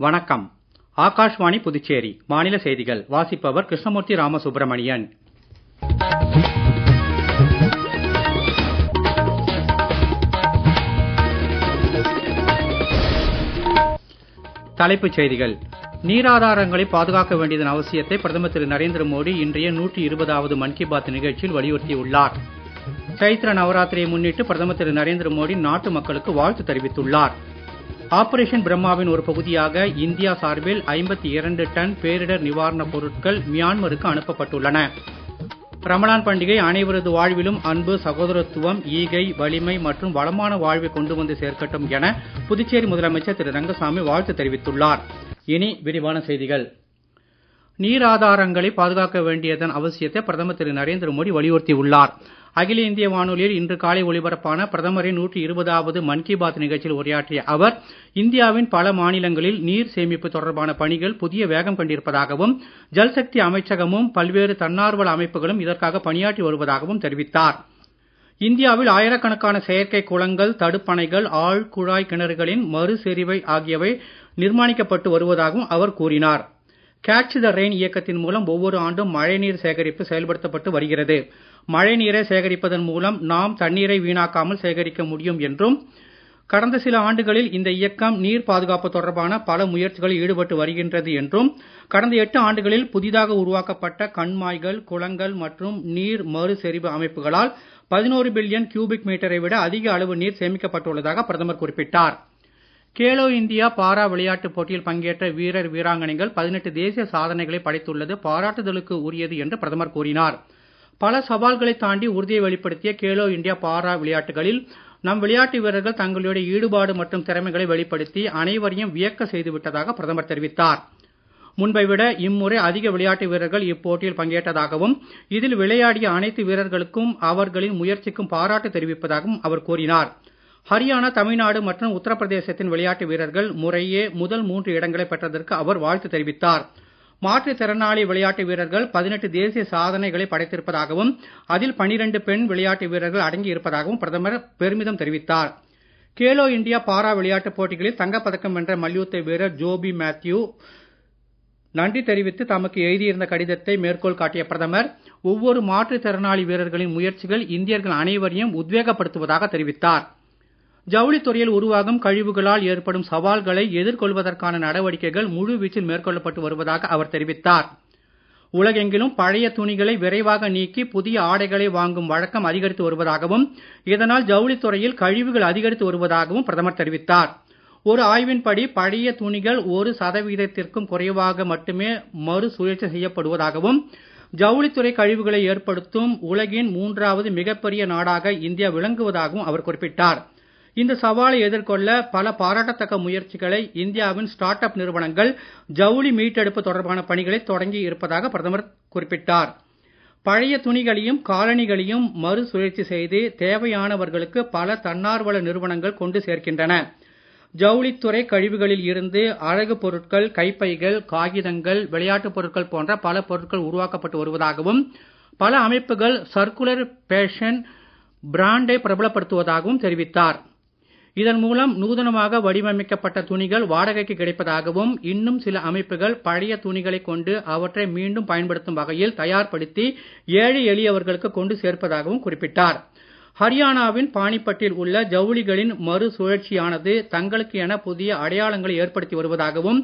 வணக்கம். ஆகாஷ்வாணி புதுச்சேரி மாநில செய்திகள் வாசிப்பவர் கிருஷ்ணமூர்த்தி ராமசுப்ரமணியன். தலைப்புச் செய்திகள். நீராதாரங்களை பாதுகாக்க வேண்டியதன் அவசியத்தை பிரதமர் திரு நரேந்திர மோடி இன்றைய 120வது மன் கி பாத் நிகழ்ச்சியில் வலியுறுத்தியுள்ளார். சைத்ர நவராத்திரியை முன்னிட்டு பிரதமர் திரு நரேந்திர மோடி நாட்டு மக்களுக்கு வாழ்த்து தெரிவித்துள்ளார். ஆபரேஷன் பிரம்மாவின் ஒரு பகுதியாக இந்தியா சார்பில் 52 டன் பேரிடர் நிவாரணப் பொருட்கள் மியான்மருக்கு அனுப்பப்பட்டுள்ளன. ரமலான் பண்டிகை அனைவரது வாழ்விலும் அன்பு, சகோதரத்துவம், ஈகை, வலிமை மற்றும் வளமான வாழ்வை கொண்டு வந்து சேர்க்கட்டும் என புதுச்சேரி முதலமைச்சர் திரு ரங்கசாமி வாழ்த்து தெரிவித்துள்ளார். இனி விரிவான செய்திகள். நீர் ஆதாரங்களை பாதுகாக்க வேண்டியதன் அவசியத்தை பிரதமர் திரு நரேந்திர மோடி வலியுறுத்தியுள்ளார். அகில இந்திய வானொலியில் இன்று காலை ஒலிபரப்பான பிரதமரின் 120வது மன் கி பாத் நிகழ்ச்சியில் உரையாற்றிய அவர், இந்தியாவின் பல மாநிலங்களில் நீர் சேமிப்பு தொடர்பான பணிகள் புதிய வேகம் கண்டிருப்பதாகவும், ஜல்சக்தி அமைச்சகமும் பல்வேறு தன்னார்வல அமைப்புகளும் இதற்காக பணியாற்றி வருவதாகவும் தெரிவித்தார். இந்தியாவில் ஆயிரக்கணக்கான செயற்கை குளங்கள், தடுப்பணைகள், ஆழ்குழாய் கிணறுகளின் மறுசெறிவை ஆகியவை நிர்மாணிக்கப்பட்டு வருவதாகவும் அவர் கூறினார். கேட்ச் த ரெயின் இயக்கத்தின் மூலம் ஒவ்வொரு ஆண்டும் மழைநீர் சேகரிப்பு செயல்படுத்தப்பட்டு வருகிறது. மழைநீரை சேகரிப்பதன் மூலம் நாம் தண்ணீரை வீணாக்காமல் சேகரிக்க முடியும் என்றும், கடந்த சில ஆண்டுகளில் இந்த இயக்கம் நீர் பாதுகாப்பு தொடர்பான பல முயற்சிகளில் ஈடுபட்டு வருகின்றது என்றும், கடந்த 8 ஆண்டுகளில் புதிதாக உருவாக்கப்பட்ட கண்மாய்கள், குளங்கள் மற்றும் நீர் மறுசெறிவு அமைப்புகளால் 11 பில்லியன் கியூபிக் மீட்டரை விட அதிக அளவு நீர் சேமிக்கப்பட்டுள்ளதாக பிரதமர் குறிப்பிட்டார். கேலோ இந்தியா பாரா விளையாட்டுப் போட்டியில் பங்கேற்ற வீரர் வீராங்கனைகள் 18 தேசிய சாதனைகளை படைத்துள்ளது பாராட்டுதலுக்கு உரியது என்று பிரதமர் கூறினார். பல சவால்களை தாண்டி உறுதியை வெளிப்படுத்திய கேலோ இந்தியா பாரா விளையாட்டுகளில் நம் விளையாட்டு வீரர்கள் தங்களுடைய ஈடுபாடு மற்றும் திறமைகளை வெளிப்படுத்தி அனைவரையும் வியக்க செய்துவிட்டதாக பிரதமர் தெரிவித்தார். முன்பை விட இம்முறை அதிக விளையாட்டு வீரர்கள் இப்போட்டியில் பங்கேற்றதாகவும், இதில் விளையாடிய அனைத்து வீரர்களுக்கும் அவர்களின் முயற்சிக்கும் பாராட்டு தெரிவிப்பதாகவும் அவர் கூறினார். ஹரியானா, தமிழ்நாடு மற்றும் உத்தரப்பிரதேசத்தின் விளையாட்டு வீரர்கள் முறையே முதல் 3 இடங்களை பெற்றதற்கு அவர் வாழ்த்து தெரிவித்தார். மாற்றுத்திறனாளி விளையாட்டு வீரர்கள் 18 தேசிய சாதனைகளை படைத்திருப்பதாகவும், அதில் 12 பெண் விளையாட்டு வீரர்கள் அடங்கி இருப்பதாகவும் பிரதமர் பெருமிதம் தெரிவித்தார். கேலோ இந்தியா பாரா விளையாட்டுப் போட்டிகளில் தங்கப்பதக்கம் வென்ற மல்யுத்த வீரர் ஜோபி மேத்யூ நன்றி தெரிவித்து தமக்கு எழுதியிருந்த கடிதத்தை மேற்கோள் காட்டிய பிரதமர், ஒவ்வொரு மாற்றுத்திறனாளி வீரர்களின் முயற்சிகள் இந்தியர்கள் அனைவரையும் உத்வேகப்படுத்துவதாக தெரிவித்தார். ஜவுளித்துறையில் உருவாகும் கழிவுகளால் ஏற்படும் சவால்களை எதிர்கொள்வதற்கான நடவடிக்கைகள் முழு வீச்சில் மேற்கொள்ளப்பட்டு வருவதாக அவர் தெரிவித்தார். உலகெங்கிலும் பழைய துணிகளை விரைவாக நீக்கி புதிய ஆடைகளை வாங்கும் வழக்கம் அதிகரித்து வருவதாகவும், இதனால் ஜவுளித்துறையில் கழிவுகள் அதிகரித்து வருவதாகவும் பிரதமர் தெரிவித்தார். ஒரு ஆய்வின்படி பழைய துணிகள் 1% குறைவாக மட்டுமே மறுசுழற்சி செய்யப்படுவதாகவும், ஜவுளித்துறை கழிவுகளை ஏற்படுத்தும் உலகின் 3வது மிகப்பெரிய நாடாக இந்தியா விளங்குவதாகவும் அவர் குறிப்பிட்டார். இந்த சவாலை எதிர்கொள்ள பல பாராட்டத்தக்க முயற்சிகளை இந்தியாவின் ஸ்டார்ட் அப் நிறுவனங்கள் ஜவுளி மீட்டெடுப்பு தொடர்பான பணிகளை தொடங்கி இருப்பதாக பிரதமர் குறிப்பிட்டார். பழைய துணிகளையும் காலணிகளையும் மறுசுழற்சி செய்து தேவையானவர்களுக்கு பல தன்னார்வல நிறுவனங்கள் கொண்டு சேர்க்கின்றன. ஜவுளித்துறை கழிவுகளில் இருந்து அழகு பொருட்கள், கைப்பைகள், காகிதங்கள், விளையாட்டுப் பொருட்கள் போன்ற பல பொருட்கள் உருவாக்கப்பட்டு வருவதாகவும், பல அமைப்புகள் சர்க்குலர் பேஷன் பிராண்டை பிரபலப்படுத்துவதாகவும் தெரிவித்தார். இதன் மூலம் நூதனமாக வடிவமைக்கப்பட்ட துணிகள் வாடகைக்கு கிடைப்பதாகவும், இன்னும் சில அமைப்புகள் பழைய துணிகளை கொண்டு அவற்றை மீண்டும் பயன்படுத்தும் வகையில் தயார்படுத்தி ஏழை எளியவர்களுக்கு கொண்டு சேர்ப்பதாகவும் குறிப்பிட்டார். ஹரியானாவின் பானிபட்டில் உள்ள ஜவுளிகளின் மறுசுழற்சியானது தங்களுக்கு என புதிய அடையாளங்களை ஏற்படுத்தி வருவதாகவும்,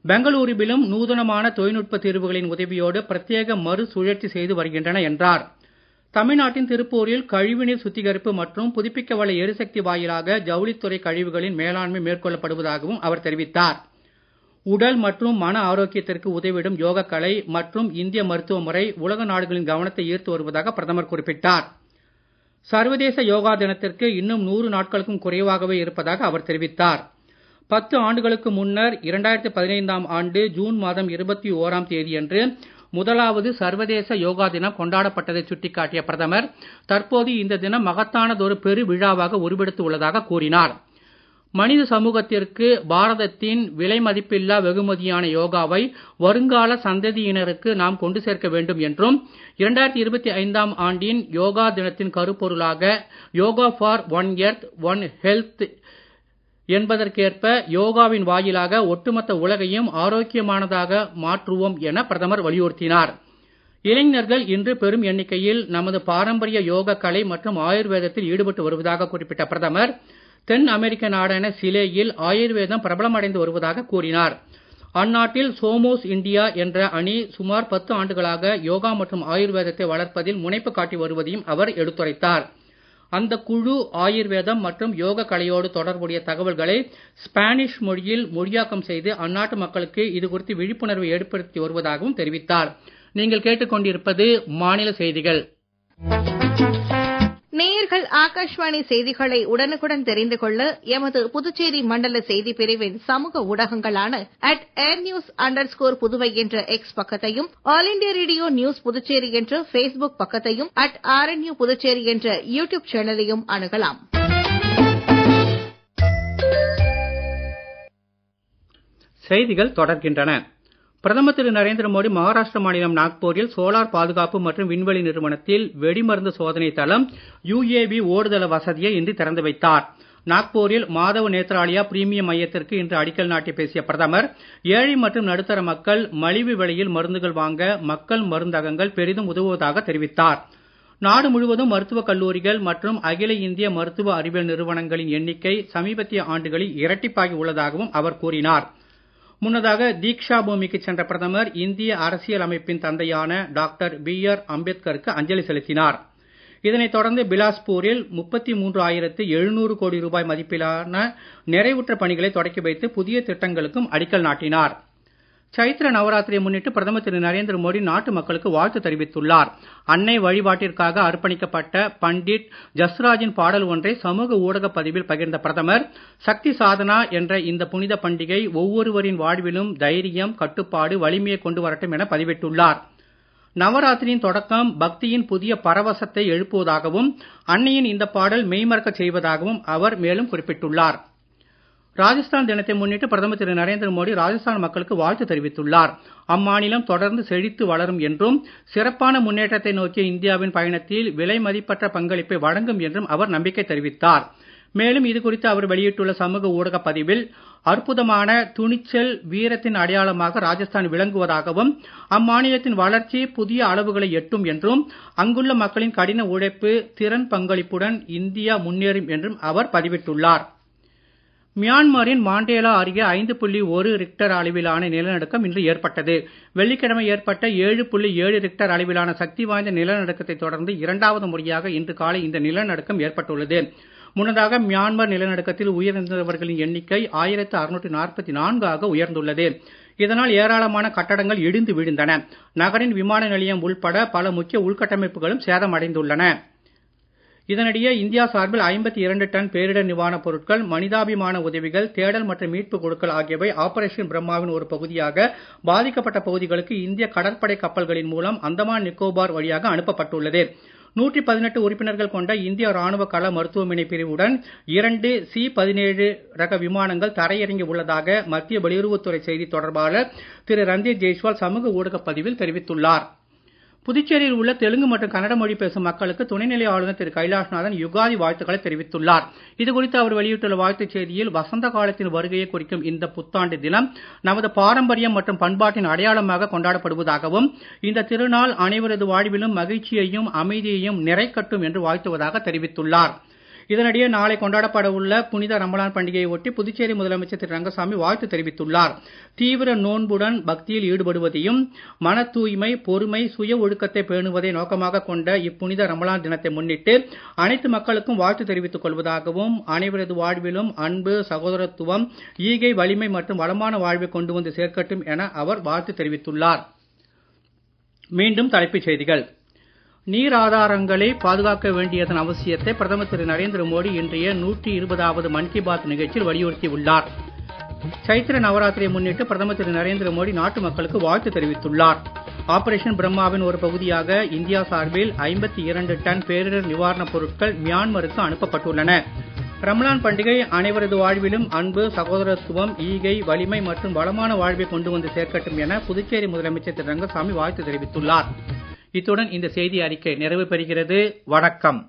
பெங்களூருவிலும் நூதனமான தொழில்நுட்ப தீர்வுகளின் உதவியோடு பிரத்யேக மறுசுழற்சி செய்து வருகின்றன என்றார். தமிழ்நாட்டின் திருப்பூரில் கழிவுநீர் சுத்திகரிப்பு மற்றும் புதுப்பிக்கவல்ல எரிசக்தி வாயிலாக ஜவுளித்துறை கழிவுகளின் மேலாண்மை மேற்கொள்ளப்படுவதாகவும் அவர் தெரிவித்தார். உடல் மற்றும் மன ஆரோக்கியத்திற்கு உதவிடும் யோகக்கலை மற்றும் இந்திய மருத்துவ முறை உலக நாடுகளின் கவனத்தை ஈர்த்து வருவதாக பிரதமர் குறிப்பிட்டார். சர்வதேச யோகா தினத்திற்கு இன்னும் 100 நாட்களுக்கும் குறைவாகவே இருப்பதாக அவர் தெரிவித்தார். 10 ஆண்டுகளுக்கு முன்னர் 2015ஆம் ஆண்டு ஜூன் மாதம் 21ஆம் தேதியன்று முதலாவது சர்வதேச யோகா தினம் கொண்டாடப்பட்டதை சுட்டிக்காட்டிய பிரதமர், தற்போது இந்த தினம் மகத்தானதொரு பெரு விழாவாக உருவெடுத்து உள்ளதாக கூறினார். மனித சமூகத்திற்கு பாரதத்தின் விலை மதிப்பில்லா வெகுமதியான யோகாவை வருங்கால சந்ததியினருக்கு நாம் கொண்டு சேர்க்க வேண்டும் என்றும், 2025ஆம் ஆண்டின் யோகா தினத்தின் கருப்பொருளாக yoga for one earth one health என்பதற்கேற்ப யோகாவின் வாயிலாக ஒட்டுமொத்த உலகையும் ஆரோக்கியமானதாக மாற்றுவோம் என பிரதமர் வலியுறுத்தினார். இளைஞர்கள் இன்று பெரும் எண்ணிக்கையில் நமது பாரம்பரிய யோக கலை மற்றும் ஆயுர்வேதத்தில் ஈடுபட்டு வருவதாக குறிப்பிட்ட பிரதமர், தென் அமெரிக்க நாடான சிலேயில் ஆயுர்வேதம் பிரபலமடைந்து வருவதாக கூறினார். அந்நாட்டில் சோமோஸ் இந்தியா என்ற அணி சுமார் 10 ஆண்டுகளாக யோகா மற்றும் ஆயுர்வேதத்தை வளர்ப்பதில் முனைப்பு காட்டி வருவதையும் அவர் எடுத்துரைத்தார். அந்த குழு ஆயுர்வேதம் மற்றும் யோக கலையோடு தொடர்புடைய தகவல்களை ஸ்பானிஷ் மொழியில் மொழியாக்கம் செய்து அந்நாட்டு மக்களுக்கு இது குறித்து விழிப்புணர்வை ஏற்படுத்தி வருவதாகவும் தெரிவித்தார். நீங்கள் கேட்டுக்கொண்டிருப்பது மாநில செய்திகள். நேயர்கள் ஆகாஷ்வாணி செய்திகளை உடனுக்குடன் தெரிந்து கொள்ள எமது புதுச்சேரி மண்டல செய்திப் பிரிவின் சமூக ஊடகங்களான @airnews_புதுவை என்ற எக்ஸ் பக்கத்தையும், all India radio news Puducherry என்ற Facebook பக்கத்தையும், @RNU புதுச்சேரி என்ற யூடியூப் சேனலையும் அணுகலாம். செய்திகள் தொடர்கின்றன. பிரதமர் திரு நரேந்திர மோடி மகாராஷ்டிர மாநிலம் நாக்பூரில் சோலார் பாதுகாப்பு மற்றும் விண்வெளி நிறுவனத்தில் வெடிமருந்து சோதனை தளம் UAV ஓடுதள வசதியை இன்று திறந்து வைத்தார். நாக்பூரில் மாதவ் நேத்ராலியா பிரீமியம் மையத்திற்கு இன்று அடிக்கல் நாட்டி பேசிய பிரதமர், ஏழை மற்றும் நடுத்தர மக்கள் மலிவு விலையில் மருந்துகள் வாங்க மக்கள் மருந்தகங்கள் பெரிதும் உதவுவதாக தெரிவித்தார். நாடு முழுவதும் மருத்துவக் கல்லூரிகள் மற்றும் அகில இந்திய மருத்துவ அறிவியல் நிறுவனங்களின் எண்ணிக்கை சமீபத்திய ஆண்டுகளில் இரட்டிப்பாகி உள்ளதாகவும் அவர் கூறினார். முன்னதாக தீக்ஷா பூமிக்கு சென்ற பிரதமர் இந்திய அரசியல் அமைப்பின் தந்தையான டாக்டர் B.R. அம்பேத்கருக்கு அஞ்சலி செலுத்தினார். இதனைத் தொடர்ந்து பிலாஸ்பூரில் 33,700 கோடி ரூபாய் மதிப்பிலான நிறைவுற்ற பணிகளை தொடக்கி வைத்து புதிய திட்டங்களுக்கும் அடிக்கல் நாட்டினார். சைத்ர நவராத்திரியை முன்னிட்டு பிரதமர் திரு நரேந்திர மோடி நாட்டு மக்களுக்கு வாழ்த்து தெரிவித்துள்ளார். அன்னை வழிபாட்டிற்காக அர்ப்பணிக்கப்பட்ட பண்டிட் ஜஸ்ராஜின் பாடல் ஒன்றை சமூக ஊடக பதிவில் பகிர்ந்த பிரதமர், சக்தி சாதனா என்ற இந்த புனித பண்டிகை ஒவ்வொருவரின் வாழ்விலும் தைரியம், கட்டுப்பாடு, வலிமையை கொண்டு வரட்டும் என பதிவிட்டுள்ளார். நவராத்திரியின் தொடக்கம் பக்தியின் புதிய பரவசத்தை எழுப்புவதாகவும் அன்னையின் இந்த பாடல் மெய்மறக்கச் செய்வதாகவும் அவர் மேலும் குறிப்பிட்டுள்ளார். ராஜஸ்தான் தினத்தை முன்னிட்டு பிரதமர் திரு நரேந்திர மோடி ராஜஸ்தான் மக்களுக்கு வாழ்த்து தெரிவித்துள்ளார். அம்மாநிலம் தொடர்ந்து செழித்து வளரும் என்றும் சிறப்பான முன்னேற்றத்தை நோக்கிய இந்தியாவின் பயணத்தில் விலை மதிப்பற்ற பங்களிப்பை வழங்கும் என்றும் அவர் நம்பிக்கை தெரிவித்தார். மேலும் இது குறித்து அவர் வெளியிட்டுள்ள சமூக ஊடக பதிவில், அற்புதமான துணிச்சல், வீரத்தின் அடையாளமாக ராஜஸ்தான் விளங்குவதாகவும் அம்மாநிலத்தின் வளர்ச்சி புதிய அளவுகளை எட்டும் என்றும் அங்குள்ள மக்களின் கடின உழைப்பு, திறன் பங்களிப்புடன் இந்தியா முன்னேறும் என்றும் அவர் பதிவிட்டுள்ளார். மியான்மரின் மாண்டேலா அருகே 5.1 ரிக்டர் அளவிலான நிலநடுக்கம் இன்று ஏற்பட்டது. வெள்ளிக்கிழமை ஏற்பட்ட 7.7 ரிக்டர் அளவிலான சக்தி வாய்ந்த நிலநடுக்கத்தை தொடர்ந்து இரண்டாவது முறையாக இன்று காலை இந்த நிலநடுக்கம் ஏற்பட்டுள்ளது. முன்னதாக மியான்மர் நிலநடுக்கத்தில் உயிரிழந்தவர்களின் எண்ணிக்கை 1644 ஆக உயர்ந்துள்ளது. இதனால் ஏராளமான கட்டடங்கள் இடிந்து விழுந்தன. நகரின் விமான நிலையம் உள்பட பல முக்கிய உள்கட்டமைப்புகளும் சேதமடைந்துள்ளன. இதனிடையே இந்தியா சார்பில் 52 டன் பேரிடர் நிவாரணப் பொருட்கள், மனிதாபிமான உதவிகள், தேடல் மற்றும் மீட்பு குழுக்கள் ஆகியவை ஆபரேஷன் பிரம்மாவின் ஒரு பகுதியாக பாதிக்கப்பட்ட பகுதிகளுக்கு இந்திய கடற்படை கப்பல்களின் மூலம் அந்தமான் நிக்கோபார் வழியாக அனுப்பப்பட்டுள்ளது. 118 உறுப்பினர்கள் கொண்ட இந்திய ராணுவ கள மருத்துவமனை பிரிவுடன் 2 C-17 ரக விமானங்கள் தரையிறங்கி உள்ளதாக மத்திய வெளியுறவுத்துறை செய்தி தொடர்பாளர் திரு ரந்தீர் ஜெய்ஸ்வால் சமூக ஊடக பதிவில் தெரிவித்துள்ளார். புதுச்சேரியில் உள்ள தெலுங்கு மற்றும் கன்னட மொழி பேசும் மக்களுக்கு துணைநிலை ஆளுநர் திரு கைலாஷ்நாதன் யுகாதி வாழ்த்துக்களை தெரிவித்துள்ளார். இதுகுறித்து அவர் வெளியிட்டுள்ள வாழ்த்துச் செய்தியில், வசந்த காலத்தின் வருகையை குறிக்கும் இந்த புத்தாண்டு தினம் நமது பாரம்பரியம் மற்றும் பண்பாட்டின் அடையாளமாக கொண்டாடப்படுவதாகவும் இந்த திருநாள் அனைவரது வாழ்விலும் மகிழ்ச்சியையும் அமைதியையும் நிறைக்கட்டும் என்று வாழ்த்துவதாக தெரிவித்துள்ளார். இதனிடையே நாளை கொண்டாடப்பட உள்ள புனித ரமலான் பண்டிகையை ஒட்டி புதுச்சேரி முதலமைச்சர் திரு ரங்கசாமி வாழ்த்து தெரிவித்துள்ளார். தீவிர நோன்புடன் பக்தியில் ஈடுபடுவதையும் மன தூய்மை, பொறுமை, சுய ஒழுக்கத்தை பேணுவதை நோக்கமாக கொண்ட இப்புனித ரமலான் தினத்தை முன்னிட்டு அனைத்து மக்களுக்கும் வாழ்த்து தெரிவித்துக் கொள்வதாகவும் அனைவரது வாழ்விலும் அன்பு, சகோதரத்துவம், ஈகை, வலிமை மற்றும் வளமான வாழ்வை கொண்டு வந்து சேர்க்கட்டும் என அவர் வாழ்த்து தெரிவித்துள்ளார். மீண்டும் தலைப்புச் செய்திகள். நீர் ஆதாரங்களை பாதுகாக்க வேண்டியதன் அவசியத்தை பிரதமர் திரு நரேந்திர மோடி இன்றைய 120வது மன் கி பாத் நிகழ்ச்சியில் வலியுறுத்தி உள்ளார். சைத்திர நவராத்திரியை முன்னிட்டு பிரதமர் திரு நரேந்திர மோடி நாட்டு மக்களுக்கு வாழ்த்து தெரிவித்துள்ளார். ஆபரேஷன் பிரம்மாவின் ஒரு பகுதியாக இந்தியா சார்பில் 52 டன் பேரிடர் நிவாரணப் பொருட்கள் மியான்மருக்கு அனுப்பப்பட்டுள்ளன. ரமலான் பண்டிகை அனைவரது வாழ்விலும் அன்பு, சகோதரத்துவம், ஈகை, வலிமை மற்றும் வளமான வாழ்வை கொண்டு வந்து சேர்க்கட்டும் என புதுச்சேரி முதலமைச்சர் திரு ரங்கசாமி வாழ்த்து தெரிவித்துள்ளார். இத்துடன் இந்த செய்தி அறிக்கை நிறைவு பெறுகிறது. வணக்கம்.